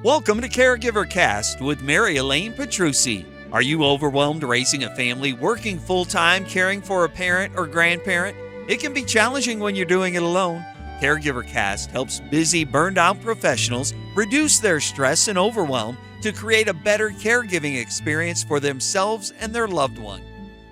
Welcome to Caregiver Cast with Mary Elaine Petrucci. Are you overwhelmed raising a family, working full-time, caring for a parent or grandparent? It can be challenging when you're doing it alone. Caregiver Cast helps busy, burned-out professionals reduce their stress and overwhelm to create a better caregiving experience for themselves and their loved one.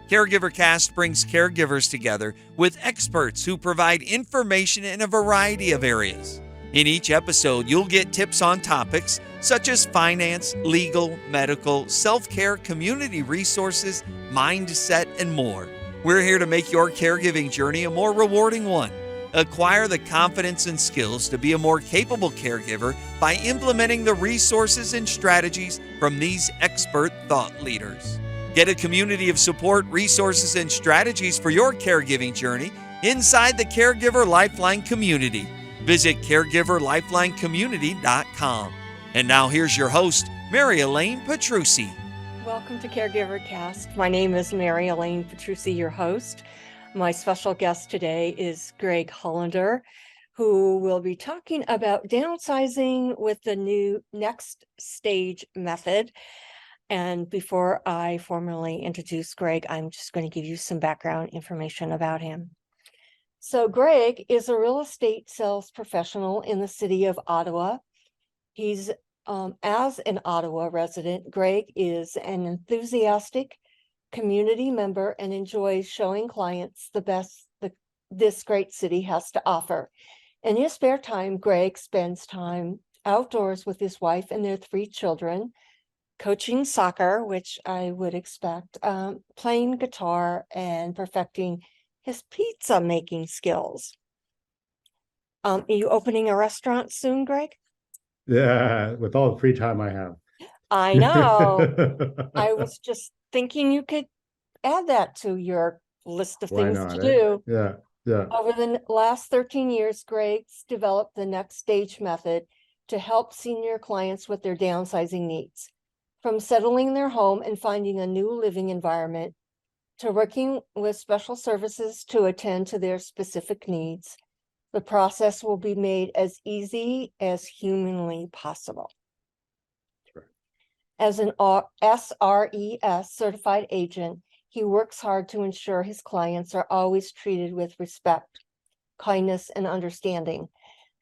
Caregiver Cast brings caregivers together with experts who provide information in a variety of areas. In each episode, you'll get tips on topics such as finance, legal, medical, self-care, community resources, mindset, and more. We're here to make your caregiving journey a more rewarding one. Acquire the confidence and skills to be a more capable caregiver by implementing the resources and strategies from these expert thought leaders. Get a community of support, resources, and strategies for your caregiving journey inside the Caregiver Lifeline community. Visit caregiverlifelinecommunity.com. And now here's your host, Mary Elaine Petrucci. Welcome to Caregiver Cast. My name is Mary Elaine Petrucci, your host. My special guest today is Greg Hollander, who will be talking about downsizing with the new next stage method. And before I formally introduce Greg, I'm just going to give you some background information about him. So Greg is a real estate sales professional in the city of Ottawa. He's, as an Ottawa resident, Greg is an enthusiastic community member and enjoys showing clients the best this great city has to offer. In his spare time, Greg spends time outdoors with his wife and their 3 children, coaching soccer, which I would expect, playing guitar, and perfecting his pizza making skills. Are you opening a restaurant soon, Greg? Yeah, with all the free time I have. I know. I was just thinking you could add that to your list of things to do. Yeah. Over the last 13 years, Greg's developed the next stage method to help senior clients with their downsizing needs. From settling their home and finding a new living environment, to working with special services to attend to their specific needs, the process will be made as easy as humanly possible. Sure. As an SRES certified agent, he works hard to ensure his clients are always treated with respect, kindness, and understanding.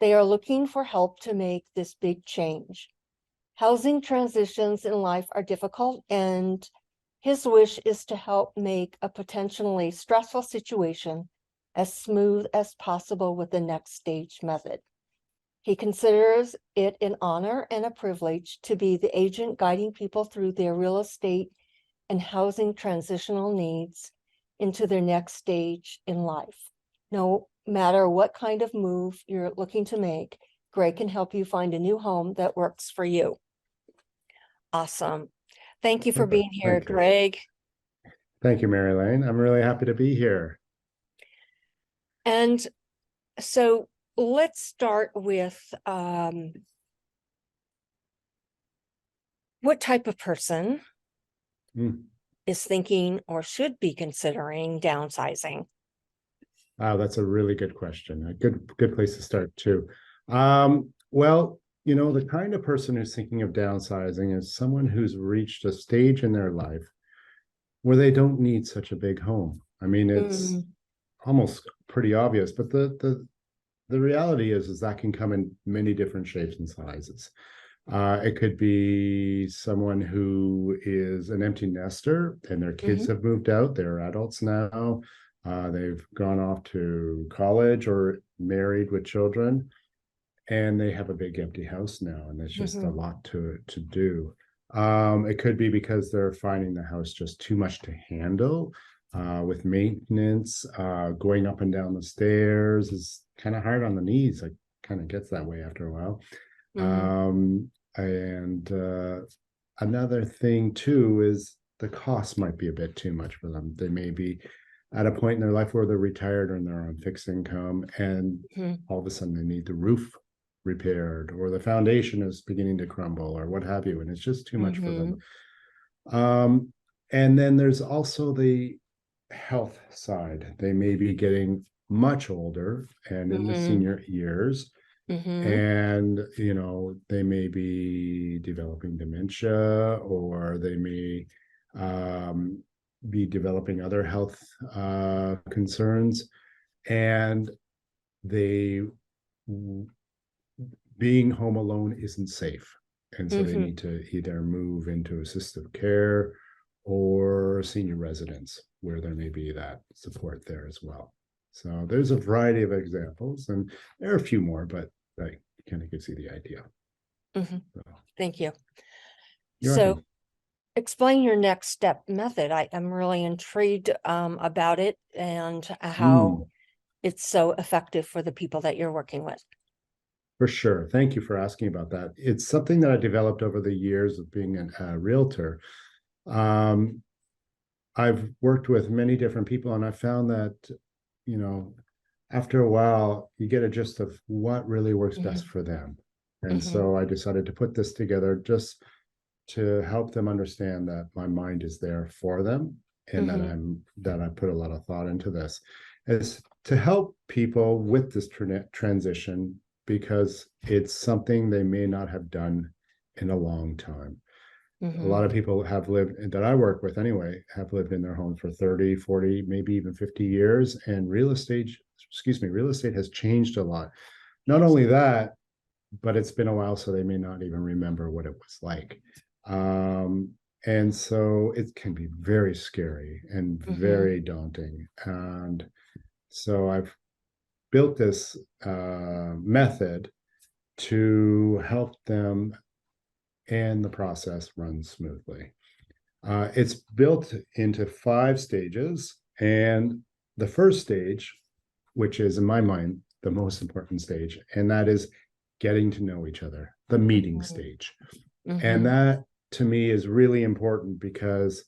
They are looking for help to make this big change. Housing transitions in life are difficult, and his wish is to help make a potentially stressful situation as smooth as possible with the next stage method. He considers it an honor and a privilege to be the agent guiding people through their real estate and housing transitional needs into their next stage in life. No matter what kind of move you're looking to make, Greg can help you find a new home that works for you. Awesome. Thank you for being here, Greg. Thank you, Mary Elaine. I'm really happy to be here. And so let's start with what type of person is thinking or should be considering downsizing? Wow, that's a really good question. A good place to start too. Well, you know, the kind of person who's thinking of downsizing is someone who's reached a stage in their life where they don't need such a big home. I mean, it's almost pretty obvious, but the reality is that can come in many different shapes and sizes. It could be someone who is an empty nester and their kids have moved out. They're adults now. They've gone off to college or married with children, and they have a big empty house now, and it's just a lot to do. It could be because they're finding the house just too much to handle with maintenance. Going up and down the stairs is kind of hard on the knees. It kind of gets that way after a while. And another thing too is the cost might be a bit too much for them. They may be at a point in their life where they're retired and they're on fixed income, and all of a sudden they need the roof repaired, or the foundation is beginning to crumble, or what have you, and it's just too much for them. And then there's also the health side. They may be getting much older and in the senior years, And, they may be developing dementia, or they may be developing other health concerns. And they being home alone isn't safe. And so they need to either move into assisted care or senior residence, where there may be that support there as well. So there's a variety of examples, and there are a few more, but that kind of gives you the idea. So, Thank you. you're So welcome. explain your next step method. I am really intrigued about it and how it's so effective for the people that you're working with. For sure. Thank you for asking about that. It's something that I developed over the years of being a realtor. I've worked with many different people, and I found that, after a while, you get a gist of what really works best for them. And so I decided to put this together just to help them understand that my mind is there for them, and that I put a lot of thought into this, is to help people with this transition, because it's something they may not have done in a long time. A lot of people have lived, that I work with anyway, have lived in their home for 30, 40, maybe even 50 years. And real estate has changed a lot. Not only that, but it's been a while, so they may not even remember what it was like. And so it can be very scary and very daunting. And so I've built this method to help them, and the process runs smoothly. It's built into 5 stages. And the first stage, which is in my mind the most important stage, and that is getting to know each other, the meeting stage. And that to me is really important, because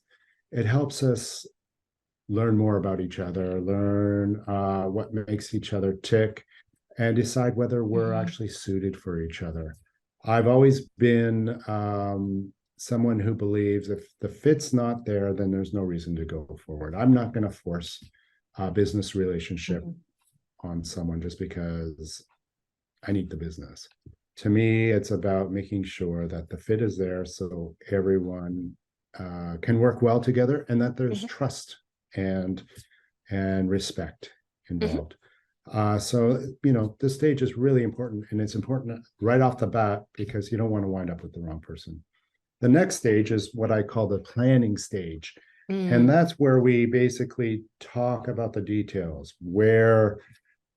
it helps us learn more about each other, learn what makes each other tick, and decide whether we're actually suited for each other. I've always been someone who believes if the fit's not there, then there's no reason to go forward. I'm not going to force a business relationship on someone just because I need the business. To me, it's about making sure that the fit is there, so everyone can work well together, and that there's trust and respect involved. So, this stage is really important, and it's important right off the bat, because you don't want to wind up with the wrong person. The next stage is what I call the planning stage. And that's where we basically talk about the details, where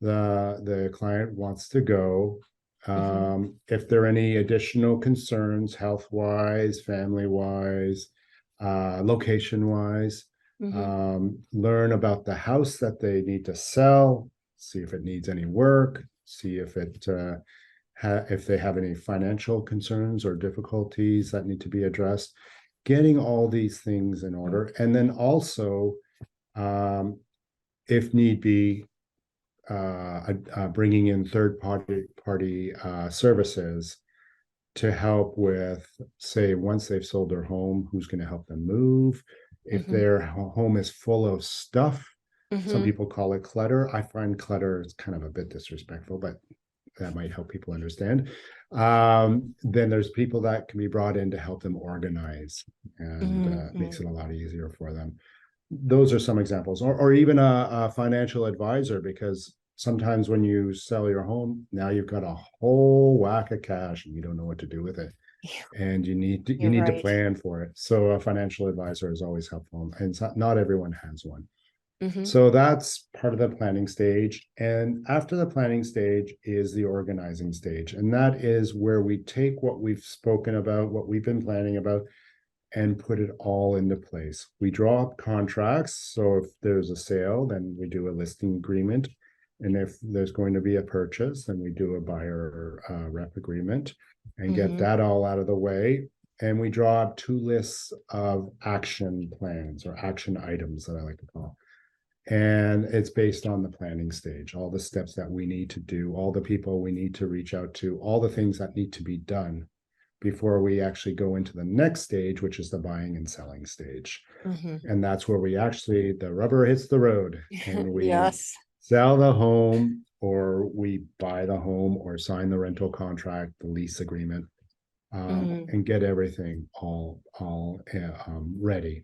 the client wants to go, if there are any additional concerns, health-wise, family-wise, location-wise, learn about the house that they need to sell, see if it needs any work, see if if they have any financial concerns or difficulties that need to be addressed, getting all these things in order. And then also, if need be, bringing in third-party services to help with, say, once they've sold their home, who's going to help them move. If their home is full of stuff, some people call it clutter. I find clutter is kind of a bit disrespectful, but that might help people understand. Then there's people that can be brought in to help them organize, and makes it a lot easier for them. Those are some examples, or even a financial advisor, because sometimes when you sell your home, now you've got a whole whack of cash and you don't know what to do with it, and you need to plan for it. So a financial advisor is always helpful, and not everyone has one. So that's part of the planning stage. And after the planning stage is the organizing stage. And that is where we take what we've spoken about, what we've been planning about, and put it all into place. We draw up contracts. So if there's a sale, then we do a listing agreement. And if there's going to be a purchase, then we do a buyer rep agreement and get that all out of the way. And we draw up 2 lists of action plans, or action items that I like to call. And it's based on the planning stage, all the steps that we need to do, all the people we need to reach out to, all the things that need to be done before we actually go into the next stage, which is the buying and selling stage. And that's where the rubber hits the road, and we sell the home or we buy the home or sign the rental contract, the lease agreement, and get everything all ready.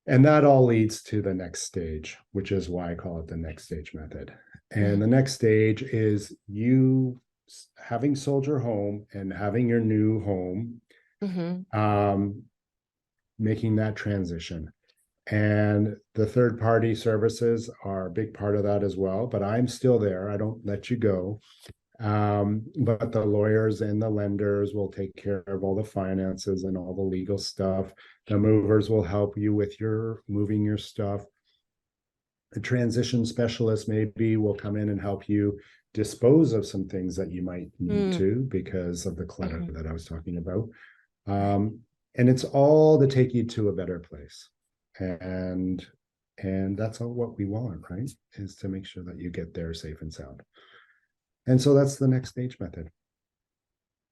And that all leads to the next stage, which is why I call it the next stage method. And the next stage is you having sold your home and having your new home, making that transition. And the third party services are a big part of that as well, but I'm still there. I don't let you go. But the lawyers and the lenders will take care of all the finances and all the legal stuff. The movers will help you with your moving your stuff. The transition specialist maybe will come in and help you dispose of some things that you might need to because of the clutter that I was talking about. And it's all to take you to a better place. And that's all what we want, right? Is to make sure that you get there safe and sound. And so that's the next stage method.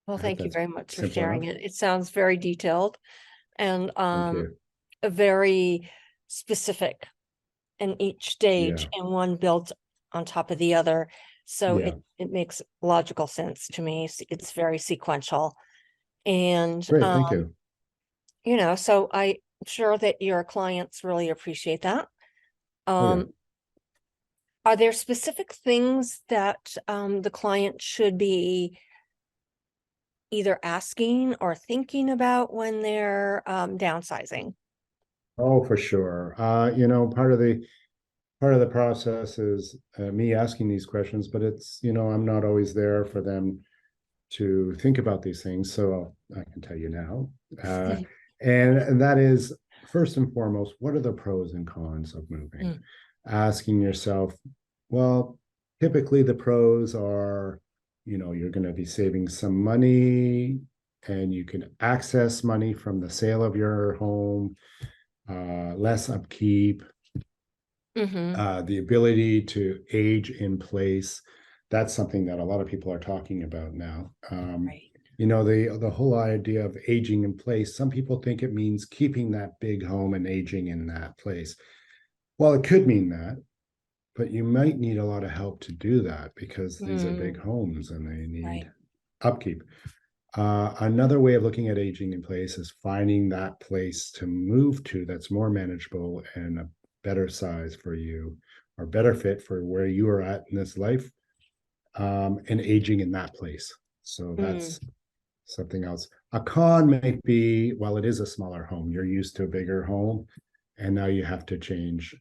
Well, thank you very much for sharing enough. it. It sounds very detailed and very specific in each stage, and one builds on top of the other. So it makes logical sense to me. It's very sequential. And great, thank you. You know, so I'm sure that your clients really appreciate that. Are there specific things that the client should be either asking or thinking about when they're downsizing? Oh, for sure. You know, part of the process is me asking these questions, but it's, you know, I'm not always there for them to think about these things. So I can tell you now. And that is, first and foremost, what are the pros and cons of moving? Asking yourself, well, typically the pros are, you know, you're going to be saving some money and you can access money from the sale of your home, less upkeep, the ability to age in place. That's something that a lot of people are talking about now. You know, the whole idea of aging in place, some people think it means keeping that big home and aging in that place. Well, it could mean that, but you might need a lot of help to do that because these are big homes and they need upkeep. Another way of looking at aging in place is finding that place to move to that's more manageable and a better size for you or better fit for where you are at in this life, and aging in that place. So that's something else. A con may be, well, it is a smaller home. You're used to a bigger home and now you have to change,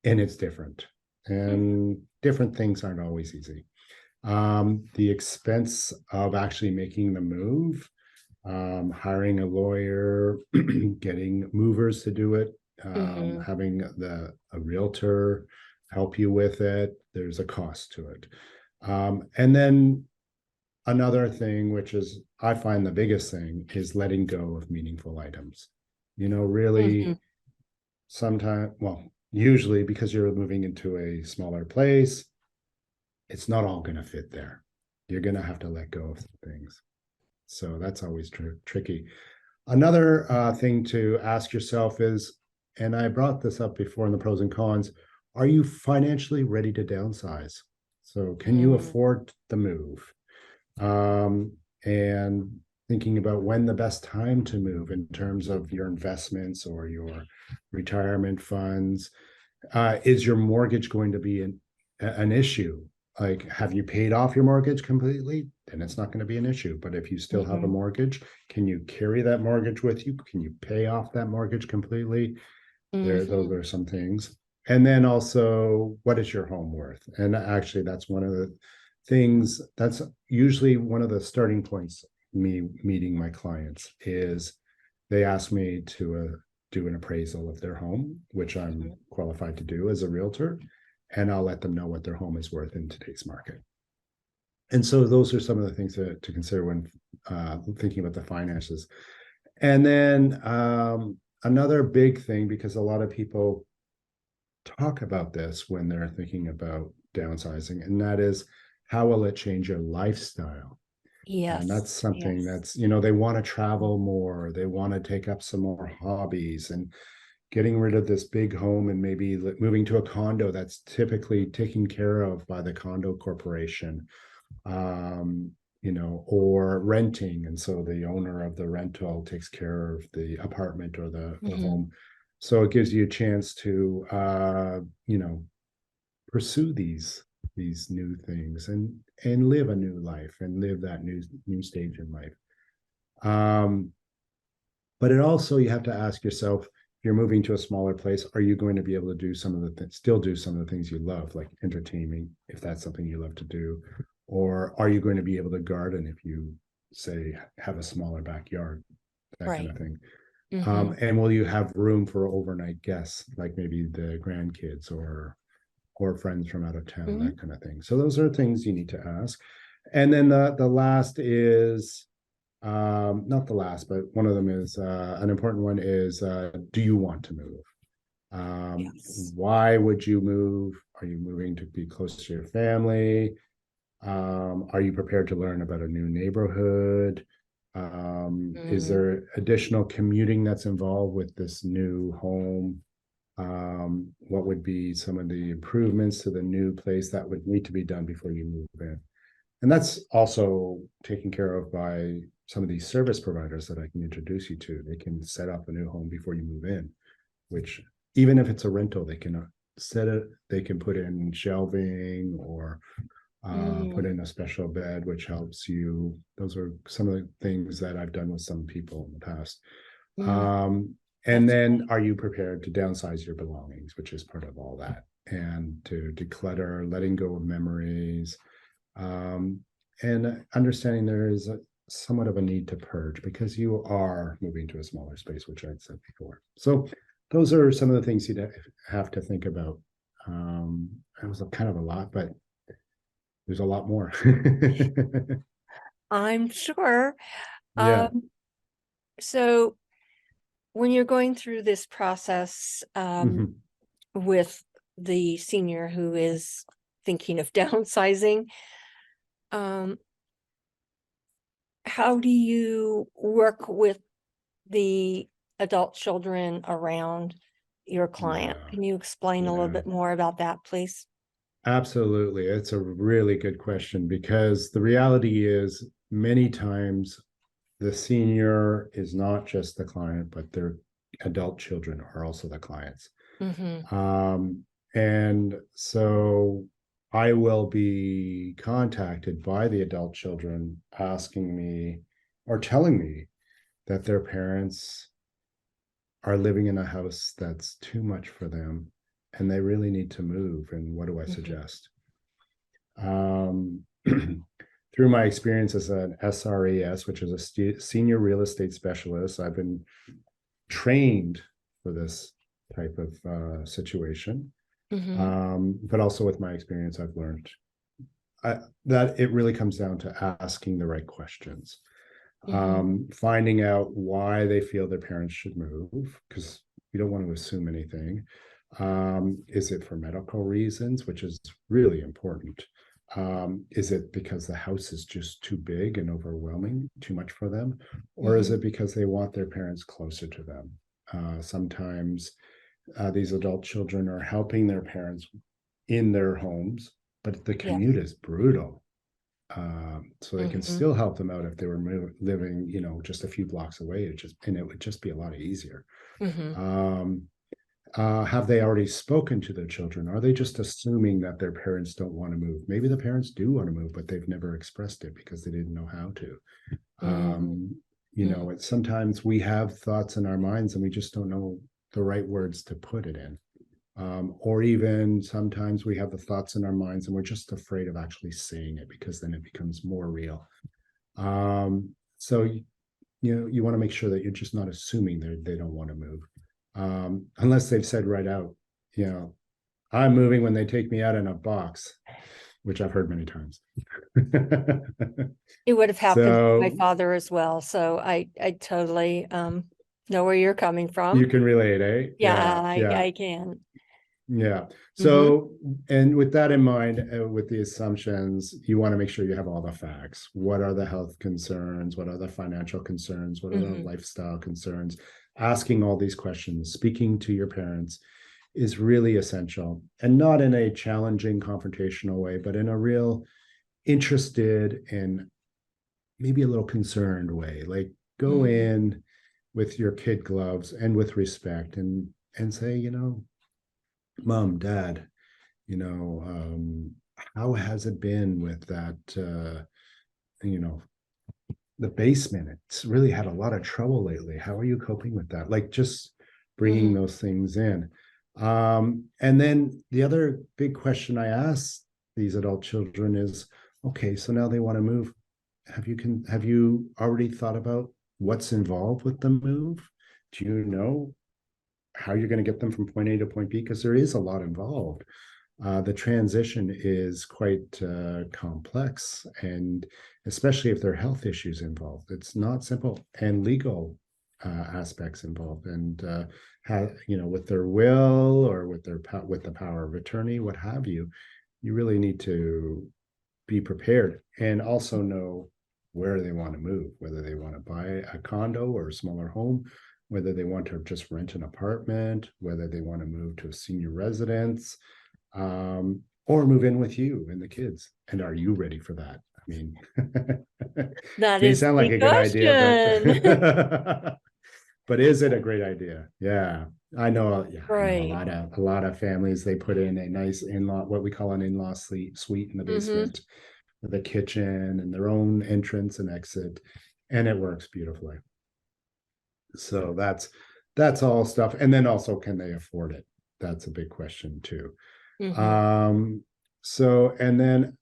and it's different. And different things aren't always easy. The expense of actually making the move, hiring a lawyer, getting movers to do it, having a realtor help you with it, there's a cost to it. And then another thing, which is I find the biggest thing, is letting go of meaningful items. You know, really sometimes, well, usually because you're moving into a smaller place, it's not all going to fit there. You're going to have to let go of things. So that's always tricky. Another thing to ask yourself is, and I brought this up before in the pros and cons, are you financially ready to downsize? So can you afford the move? And thinking about when the best time to move in terms of your investments or your retirement funds. Is your mortgage going to be an issue? Like, have you paid off your mortgage completely? Then it's not going to be an issue. But if you still have a mortgage, can you carry that mortgage with you? Can you pay off that mortgage completely? Those are some things. And then also, what is your home worth? And actually, that's one of the things, that's usually one of the starting points, me meeting my clients, is they ask me to do an appraisal of their home, which I'm qualified to do as a realtor, and I'll let them know what their home is worth in today's market. And so those are some of the things to consider when thinking about the finances. And then another big thing, because a lot of people talk about this when they're thinking about downsizing, and that is, how will it change your lifestyle? Yes. And that's something that's, you know, they want to travel more, they want to take up some more hobbies. And getting rid of this big home and maybe moving to a condo that's typically taken care of by the condo corporation, or renting. And so the owner of the rental takes care of the apartment or the home. So it gives you a chance to, pursue these new things and live a new life and live that new stage in life. But it also, you have to ask yourself, if you're moving to a smaller place, are you going to be able to do some of the still do some of the things you love, like entertaining, if that's something you love to do? Or are you going to be able to garden if you, say, have a smaller backyard, that kind of thing? And will you have room for overnight guests, like maybe the grandkids or friends from out of town, that kind of thing? So those are things you need to ask. And then the last is, not the last, but one of them is, an important one is, do you want to move? Yes. Why would you move? Are you moving to be close to your family? Are you prepared to learn about a new neighborhood? Is there additional commuting that's involved with this new home? What would be some of the improvements to the new place that would need to be done before you move in? And that's also taken care of by some of these service providers that I can introduce you to. They can set up a new home before you move in, which, even if it's a rental, they can they can put in shelving or put in a special bed, which helps you. Those are some of the things that I've done with some people in the past. And then, are you prepared to downsize your belongings, which is part of all that, and to declutter, letting go of memories, and understanding there is somewhat of a need to purge because you are moving to a smaller space, which I'd said before. So those are some of the things you'd have to think about. It was kind of a lot, but there's a lot more. I'm sure. Yeah. So when you're going through this process with the senior who is thinking of downsizing, how do you work with the adult children around your client? Can you explain a little bit more about that, please? Absolutely. It's a really good question, because the reality is many times the senior is not just the client, but their adult children are also the clients. And so I will be contacted by the adult children asking me or telling me that their parents are living in a house that's too much for them and they really need to move. And what do I suggest? Through my experience as an SRES, which is a senior real estate specialist, I've been trained for this type of situation. But also with my experience, I've learned that it really comes down to asking the right questions, finding out why they feel their parents should move, because you don't want to assume anything. Is it for medical reasons, which is really important? Is it because the house is just too big and overwhelming, too much for them? Or is it because they want their parents closer to them? Sometimes these adult children are helping their parents in their homes, but the commute is brutal. So they can still help them out if they were living, just a few blocks away. It would just be a lot easier. Have they already spoken to their children? Are they just assuming that their parents don't want to move? Maybe the parents do want to move, but they've never expressed it because they didn't know how to. It's sometimes we have thoughts in our minds and we just don't know the right words to put it in. Or even sometimes we have the thoughts in our minds and we're just afraid of actually saying it because then it becomes more real. So you want to make sure that you're just not assuming they don't want to move. Unless they've said right out, I'm moving when they take me out in a box, which I've heard many times. It would have happened to my father as well. So I totally know where you're coming from. You can relate, eh? Yeah, I can. Yeah. So, and with that in mind, with the assumptions, you want to make sure you have all the facts. What are the health concerns? What are the financial concerns? What are the lifestyle concerns? Asking all these questions, speaking to your parents is really essential, and not in a challenging, confrontational way, but in a real interested and maybe a little concerned way. Like, go in with your kid gloves and with respect, and say, Mom, Dad, how has it been with that, the basement? It's really had a lot of trouble lately. How are you coping with that? Like, just bringing those things in. And then the other big question I ask these adult children is, okay, so now they want to move. Have you already thought about what's involved with the move? Do you know how you're going to get them from point A to point B? Because there is a lot involved. The transition is quite complex, and especially if there are health issues involved, it's not simple, and legal aspects involved, and with their will or with the power of attorney, what have you. You really need to be prepared, and also know where they want to move, whether they want to buy a condo or a smaller home, whether they want to just rent an apartment, whether they want to move to a senior residence, or move in with you and the kids. And are you ready for that? I mean, That may is sound like the a good idea, question. but is it a great idea? Yeah. I know Right. a lot of families, they put in a nice in-law, what we call an in-law suite in the basement, with a kitchen and their own entrance and exit, and it works beautifully. So that's all stuff. And then also, can they afford it? That's a big question too. So, and then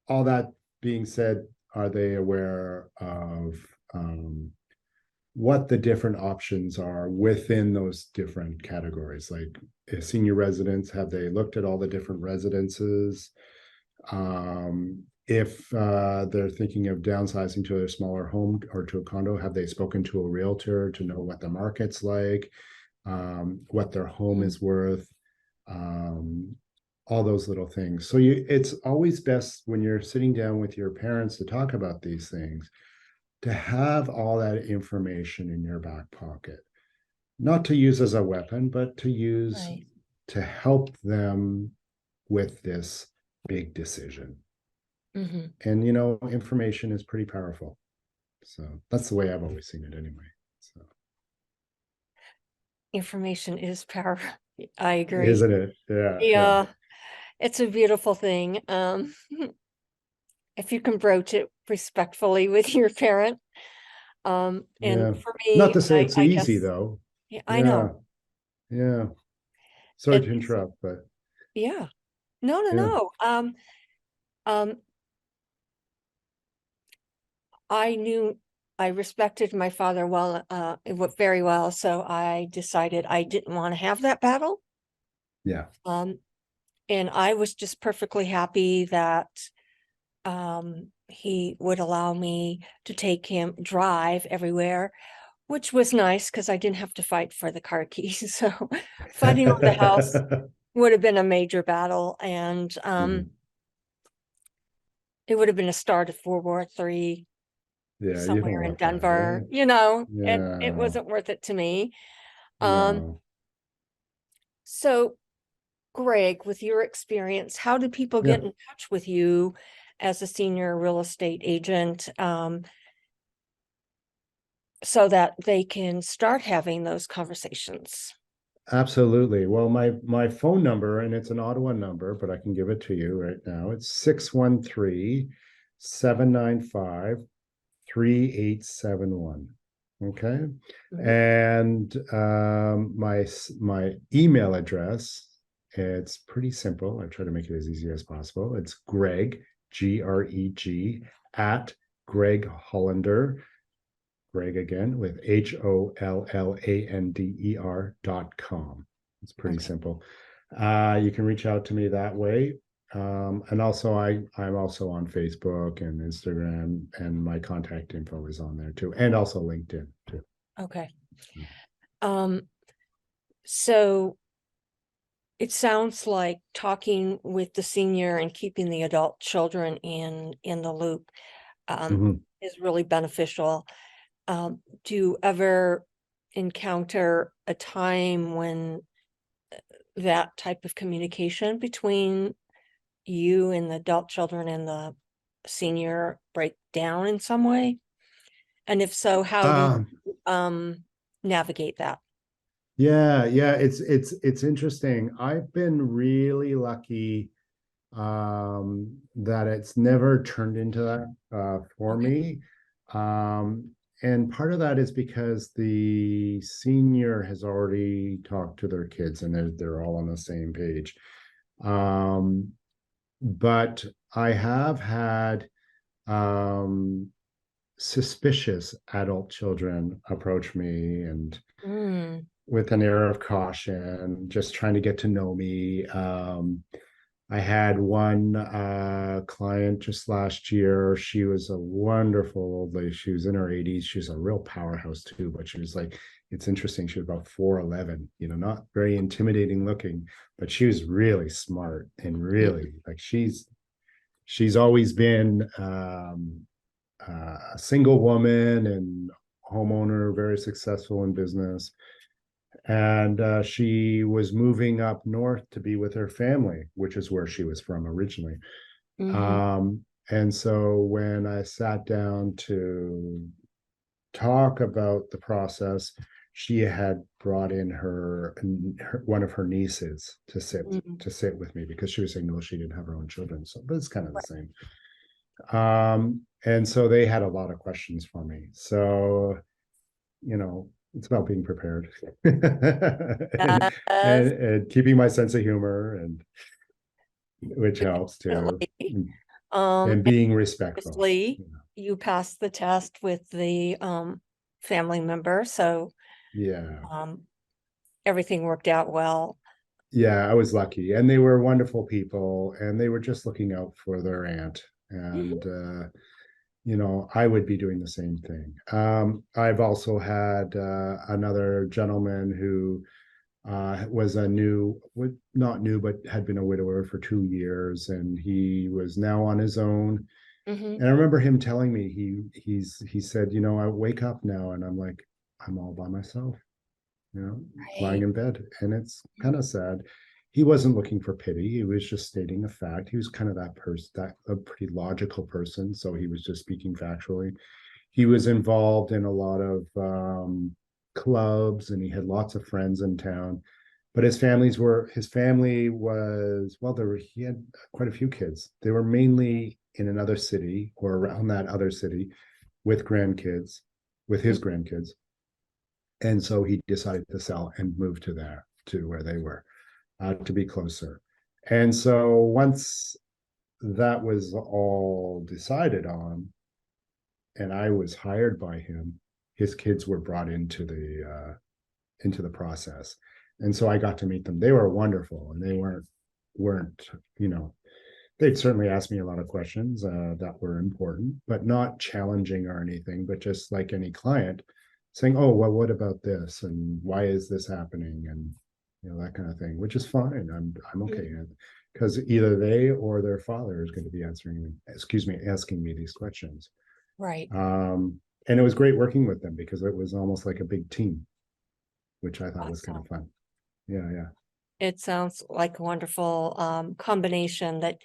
all that being said, are they aware of what the different options are within those different categories? Like, senior residents, have they looked at all the different residences? If they're thinking of downsizing to a smaller home or to a condo, have they spoken to a realtor to know what the market's like, what their home is worth, all those little things. So it's always best when you're sitting down with your parents to talk about these things, to have all that information in your back pocket, not to use as a weapon, but to use to help them with this big decision. And information is pretty powerful. So that's the way I've always seen it anyway. So Information is power. I agree. isn't it? Yeah. Yeah. It's a beautiful thing. If you can broach it respectfully with your parent. And for me, not to say it's I easy guess, though. yeah, I know. Yeah. Sorry to interrupt, but yeah. No. I respected my father very well, so I decided I didn't want to have that battle. Yeah. And I was just perfectly happy that he would allow me to take him drive everywhere, which was nice because I didn't have to fight for the car keys. So fighting over the house would have been a major battle, and it would have been a start of World War III. Yeah, somewhere in Denver, that, right? It wasn't worth it to me. No. So Greg, with your experience, how do people get in touch with you as a senior real estate agent, so that they can start having those conversations? Absolutely. Well, my phone number, and it's an Ottawa number, but I can give it to you right now. It's 613-795-3871. Okay. And my email address, it's pretty simple. I try to make it as easy as possible. It's Greg, Greg, at Greg Hollander, Greg again, with HOLLANDER.com. It's pretty simple. You can reach out to me that way. And also I'm also on Facebook and Instagram, and my contact info is on there too. And also LinkedIn too. Okay. So It sounds like talking with the senior and keeping the adult children in the loop Mhm. is really beneficial. Do you ever encounter a time when that type of communication between you and the adult children and the senior break down in some way? And if so, how do Um, you navigate that? yeah, it's interesting. I've been really lucky that it's never turned into that for Okay. me. And part of that is because the senior has already talked to their kids and they're all on the same page. Um, but I have had um, suspicious adult children approach me and Mm, with an air of caution, just trying to get to know me. I had one client just last year. She was a wonderful old lady. She was in her 80s. She was a real powerhouse too, but she was like, it's interesting. She was about 4'11, not very intimidating looking, but she was really smart and mm, really like she's always been a single woman and homeowner, very successful in business. And she was moving up north to be with her family, which is where she was from originally. mhm, And so when I sat down to talk about the process, she had brought in one of her nieces mm. to sit with me because she was saying no, she didn't have her own children. So, but it's kind of the same. And so they had a lot of questions for me. So it's about being prepared and, Yes, and keeping my sense of humor and which helps too, definitely. and And being respectful. obviously, you passed the test with the family member, so Yeah. um, everything worked out well. Yeah, I was lucky. And they were wonderful people and they were just looking out for their aunt. Mhm, And I would be doing the same thing. I've also had another gentleman who was not new, but had been a widower for 2 years, and he was now on his own. mhm. And I remember him telling me he said, I wake up now, and I'm like, I'm all by myself, you know, lying Right. in bed, and it's kind of sad. He wasn't looking for pity; he was just stating a fact. He was kind of that person, that a pretty logical person, so he was just speaking factually. He was involved in a lot of clubs, and he had lots of friends in town, but his family was, well, he had quite a few kids. They were mainly in another city or around that other city with grandkids, with Mm. his grandkids. And so he decided to sell and move to where they were, to be closer. And so once that was all decided on, and I was hired by him, his kids were brought into the process. And so I got to meet them. They were wonderful, and they weren't they'd certainly ask me a lot of questions that were important, but not challenging or anything, but just like any client saying, oh, well, what about this? And why is this happening? And that kind of thing, which is fine. I'm okay. Because either they or their father is going to be asking me these questions. Right. And it was great working with them because it was almost like a big team, which I thought was kind of Awesome. fun. Yeah, yeah. It sounds like a wonderful combination, that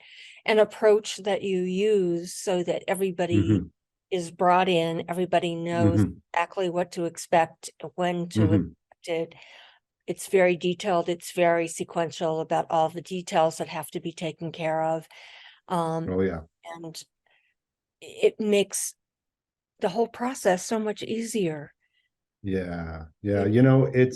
an approach that you use so that everybody Hmm. is brought in, everybody knows Hmm. exactly what to expect, when to Hmm. expect it. It's very detailed, it's very sequential about all the details that have to be taken care of. Um, Oh, yeah. and it makes the whole process so much easier. Yeah, yeah. It,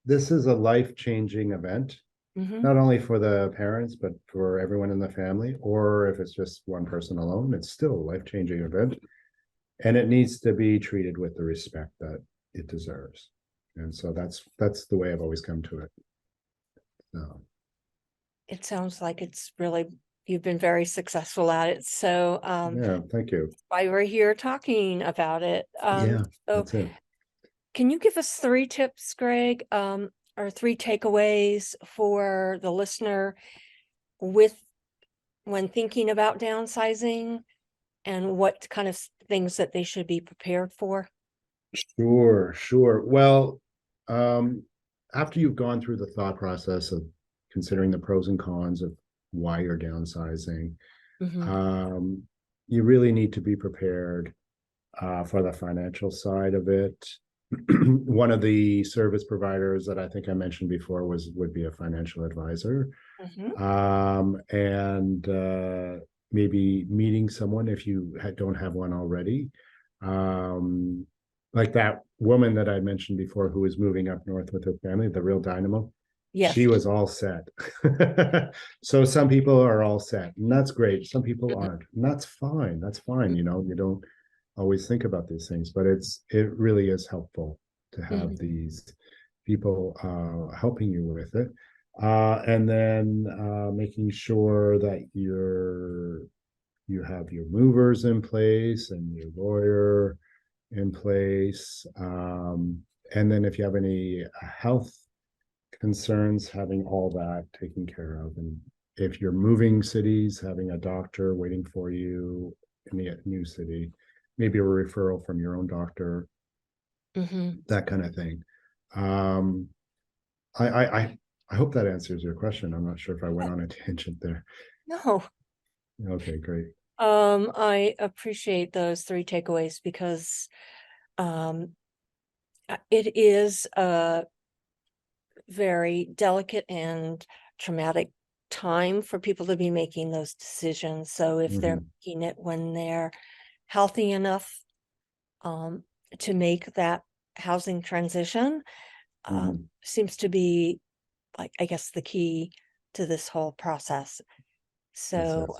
This is a life-changing event, mhm. not only for the parents, but for everyone in the family, or if it's just one person alone, it's still a life-changing event. And it needs to be treated with the respect that it deserves. And so that's the way I've always come to it. So It sounds like you've been very successful at it. So yeah, thank you. why we're here talking about it. Yeah, So that's it. can you give us 3 tips, Greg, or three takeaways for the listener when thinking about downsizing, and what kind of things that they should be prepared for? Sure. Well, after you've gone through the thought process of considering the pros and cons of why you're downsizing, you really need to be prepared for the financial side of it. One of the service providers that I think I mentioned before would be a financial advisor, and maybe meeting someone if you don't have one already. Like that woman that I mentioned before who was moving up north with her family, the real dynamo. Yes. She was all set. So some people are all set, and that's great. Some people aren't, and that's fine. That's fine. You don't always think about these things, but it really is helpful to have these people helping you with it. And then making sure that you have your movers in place and your lawyer in place. And then if you have any health concerns, having all that taken care of. And if you're moving cities, having a doctor waiting for you in the new city, maybe a referral from your own doctor, that kind of thing. I hope that answers your question. I'm not sure if I went on a tangent there. No. Okay, great. I appreciate those three takeaways because it is a very delicate and traumatic time for people to be making those decisions. So if they're making it when they're healthy enough to make that housing transition, seems to be, like, I guess, the key to this whole process. So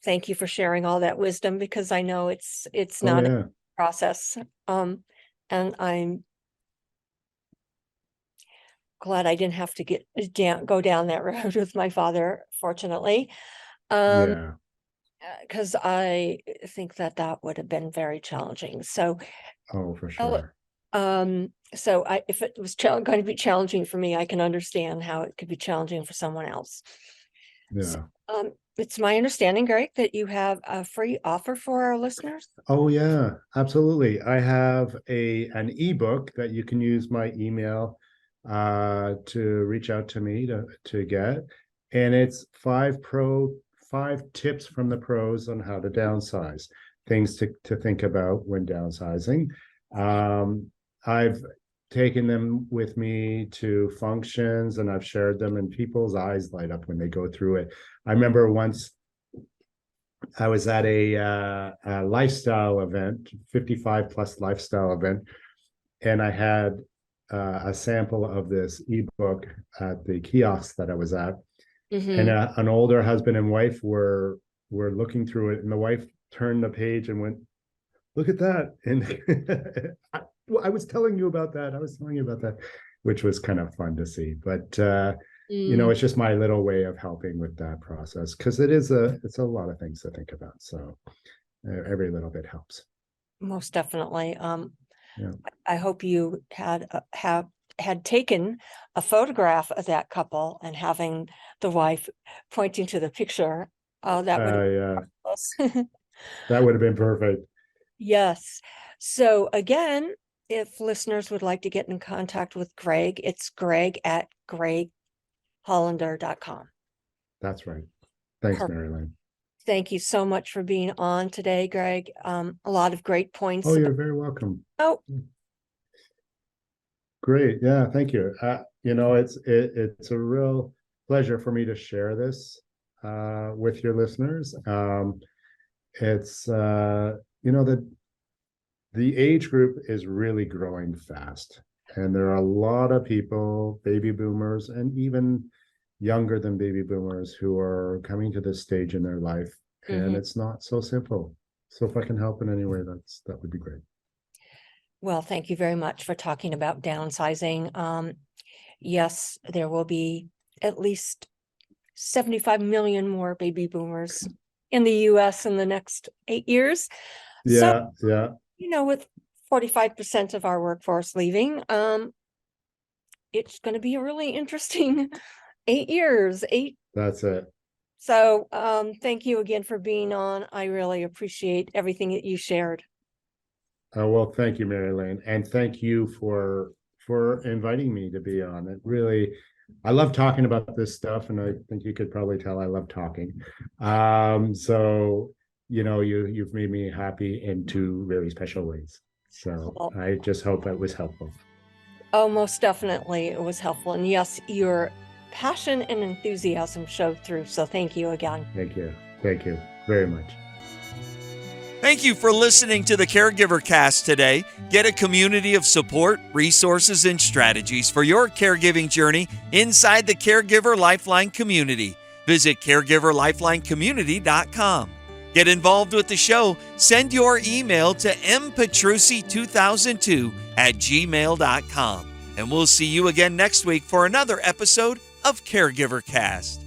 thank you for sharing all that wisdom, because I know it's not a process. And I'm glad I didn't have to go down that road with my father, fortunately. Because I think that would have been very challenging. So for sure. So if it was going to be challenging for me, I can understand how it could be challenging for someone else. So, it's my understanding, Greg, that you have a free offer for our listeners. Oh yeah, absolutely. I have an ebook that you can use my email to reach out to me to get, and it's 5 tips from the pros on how to downsize, things to think about when downsizing. I've taken them with me to functions, and I've shared them, and people's eyes light up when they go through it. I remember once I was at a lifestyle event, 55 plus lifestyle event, and I had a sample of this ebook at the kiosk that I was at, and an older husband and wife were looking through it, and the wife turned the page and went, "Look at that!" And I was telling you about that. Which was kind of fun to see. But it's just my little way of helping with that process, because it's a lot of things to think about. So every little bit helps. Most definitely. I hope you had taken a photograph of that couple and having the wife pointing to the picture. That would that would have been perfect. Yes. So again, if listeners would like to get in contact with Greg, it's Greg at greghollander.com. That's right. Thanks, Mary Elaine. Thank you so much for being on today, Greg. A lot of great points. Oh, you're very welcome. Oh, great. Yeah, thank you. It's a real pleasure for me to share this with your listeners. It's the age group is really growing fast, and there are a lot of people, baby boomers, and even younger than baby boomers, who are coming to this stage in their life, and it's not so simple. So if I can help in any way, that would be great. Well, thank you very much for talking about downsizing. Yes, there will be at least 75 million more baby boomers in the US in the next 8 years. Yeah. With 45% of our workforce leaving, it's going to be a really interesting 8 years. That's it. So thank you again for being on. I really appreciate everything that you shared. Well, thank you, Mary Elaine, and thank you for inviting me to be on. It really, I love talking about this stuff, and I think you could probably tell I love talking. So you've made me happy in two very special ways. So Well, I just hope it was helpful. oh, most definitely it was helpful. And yes, your passion and enthusiasm showed through. So thank you again. Thank you. Thank you very much. Thank you for listening to the Caregiver Cast today. Get a community of support, resources, and strategies for your caregiving journey inside the Caregiver Lifeline community. Visit caregiverlifelinecommunity.com. Get involved with the show. Send your email to mpetrucci2002@gmail.com. And we'll see you again next week for another episode of Caregiver Cast.